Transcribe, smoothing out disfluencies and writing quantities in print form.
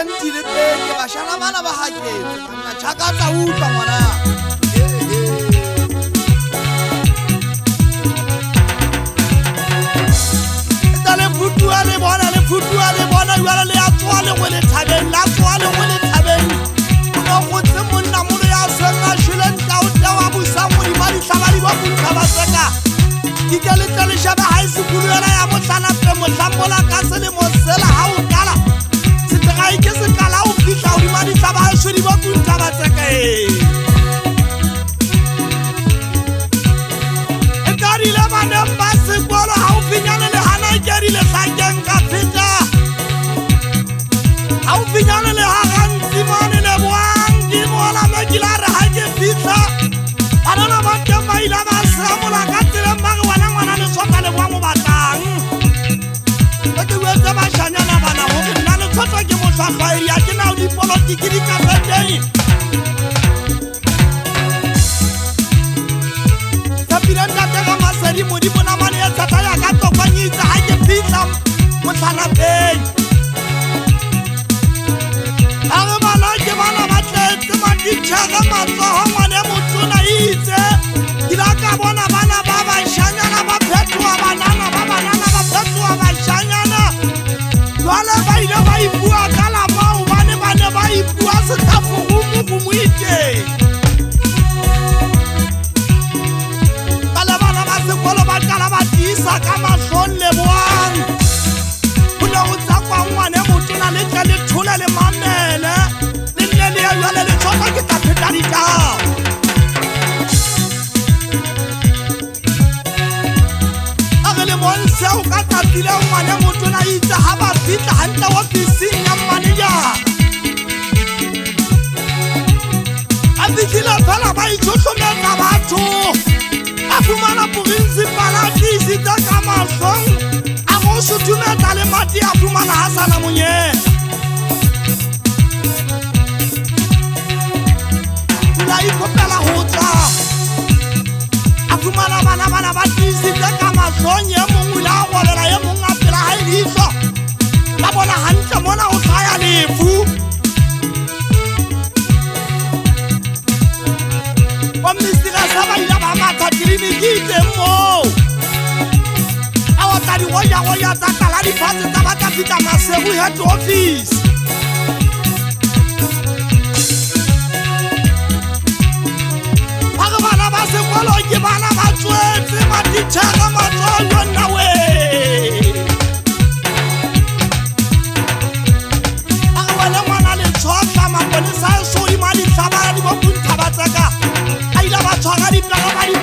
di le peke ba shana bana ba haketse nna chaka tsa utlwa ngwana le futua le bona jwale le a tswa le go le thabeng la tswa le go le thabeng no go tse monna mo ya senga shile ntla wa busa mo di mali tlhabali ba puntha ba seka di ka le tsale shaba high school ya mo tlana pe mo hlambola ka se le mo sela ha o kala se tega ke se kala o fihla o di mali tlaba ha shiri ba puntha ba seka e kari le bana ba se kwalo ha o finyana le hana keri le sakeng ka feta ha o finyana le ha gantsi mane le boangi mola me kilare ha ke fihla banana ba ke maila ba samola ka tsela mare wana ngwana le tshoka le boamo batlang ke wetsa ba shanyana bana ho nna le tshoka ke mo tlhwairi ya ke na o dipolotiki di ka feteng Piranda tega maseri modi bona mane ya tsata ya ka tokanyitsa ha ke fihla motlana peng aga bana ke bana ba tletse matitšhaga matsogo ngwane motsona itse dila ka bona bana ba bašanyana ba phetoa banana ba phetoa bašanyana jwale ba ile ba ipua ka lamao bane ba ipua sethafogomo go moiteng sekolo ba tala ba tisa ka mahlong le boang go ne go tsakwa ngwane motona le tle le thole le mamele le nne le ya jwale le tshoka ke tla pheta ditao a re le bonse o ka tapile ngwane motona itse ha ba fitla hantle ofising ya manager a fitlhile fela ba itshohlometsa batho a fumana principala tisitse ka mahlong a mo suthumetsa le mati a fumana Hasana Monyela pula ikopela ho tswa a fumana bana ba tisitse ka mahlong ye mongwe la golela ye mongwe a phela ha leihlo ba bona hantle mona o hlaya lefu Mistira saba ila ba mata kliniki temo awa tadi woya takala di fase tabata fita maseru head office aga bana ba se kwalo ke bana ba tswetse matitšhaga matsolo nawe aga wala ngwana le tshotla mapone sa so di mali tlhabala di bopuntha ba tsaka aila ba tshwara di pega ba di